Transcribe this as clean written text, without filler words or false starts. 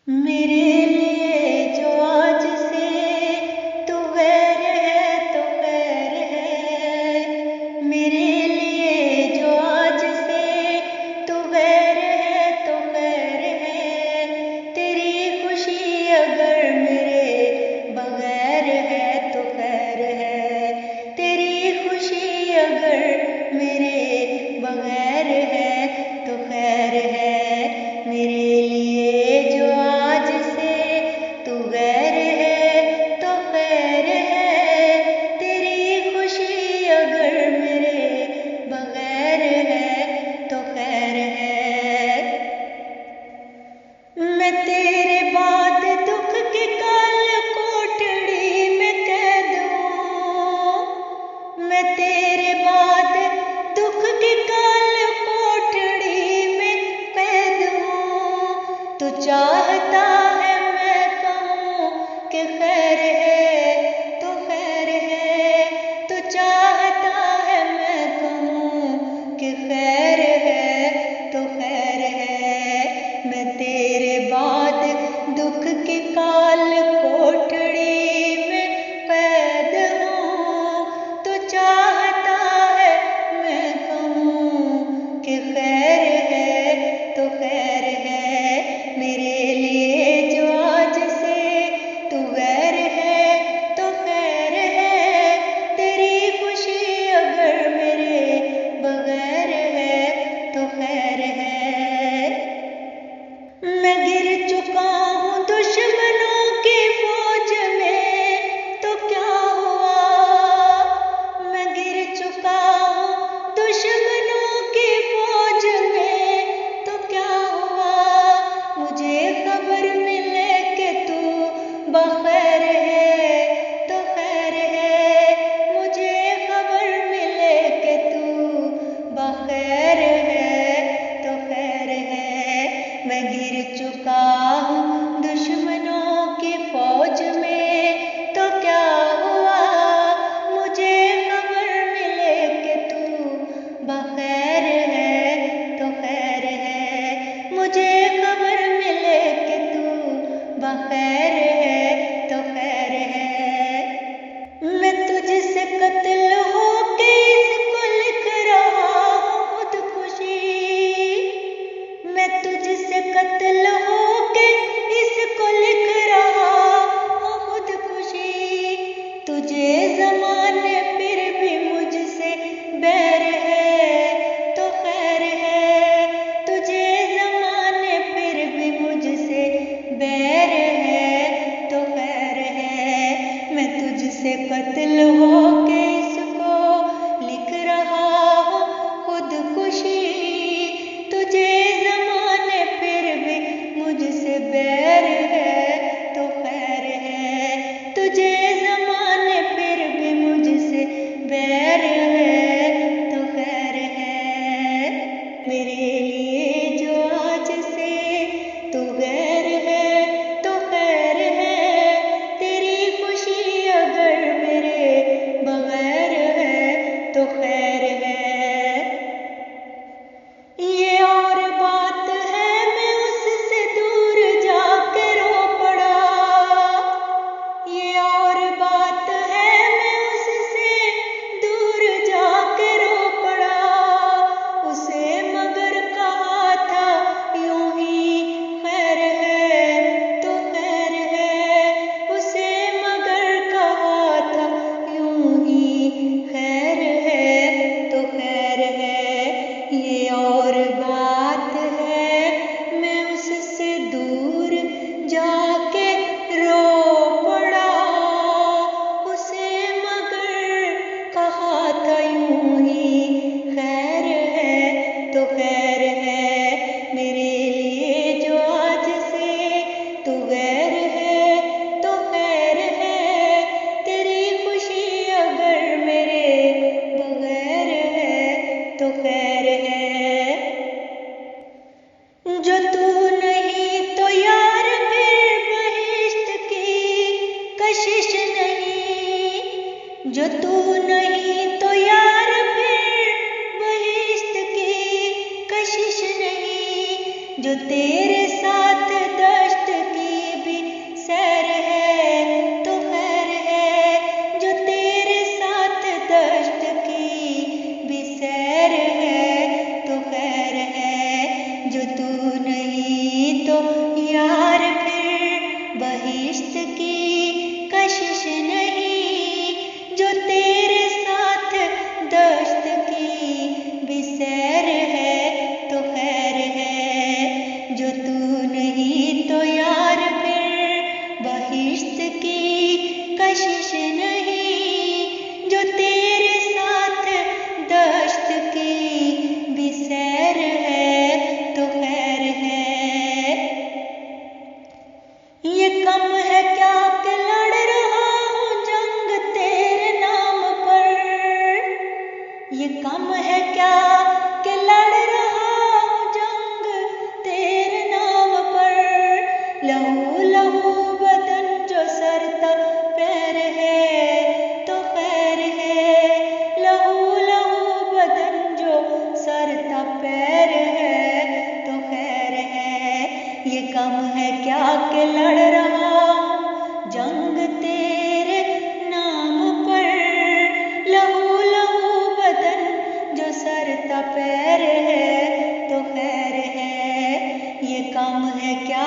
मेरे लिए जो आज से तू गैर है तो खैर है। मेरे लिए जो आज से तू गैर है तो खैर है। तेरी खुशी अगर मेरे बगैर है तो खैर है। तेरी खुशी अगर मेरे बगैर है तो खैर है। मेरे लिए जो आज से तू गैर है तो खैर है। तेरी खुशी अगर मेरे बगैर है तो खैर है। मैं तेरे बाद दुख की काल कोठड़ी में कैद हूँ। मैं तेरे बाद दुख की काल कोठड़ी में कैद हूँ। तू चाहता है मैं कहूँ कि खैर है तो खैर है। तू चाहता है मैं कहूँ कि खैर है तो खैर है। मैं तेरे बाद दुख की काल कोठड़ी में कैद हूँ। तू चाहता है मैं कहूँ कि खैर है तो खैर है। मेरे लिए जो आज से तू गैर है तो खैर है। तेरी खुशी अगर मेरे बगैर है तो खैर है। मैं गिर चुका हूँ दुश्मनों की फौज में तो क्या हुआ। मैं गिर चुका हूँ दुश्मनों की फौज में तो क्या हुआ। मुझे खबर मिले कि तू बखैर है तो खैर है। मुझे खबर मिले कि तू बखैर है तो खैर है। मैं गिर चुका हूँ दुश्मनों की फौज में तो क्या हुआ। मुझे खबर मिले कि तू बखैर है तो खैर है। मुझे खबर मिले कि तू बखैर है तो खैर है। मैं तुझसे कत्ल होके इसको लिख रहा हूँ खुदकुशी। मैं तुझसे कत्ल होके कम है क्या कि लड़ रहा हूँ जंग तेरे नाम पर। लहू लहू बदन जो सरता पैर है तो खैर है, ये कम है क्या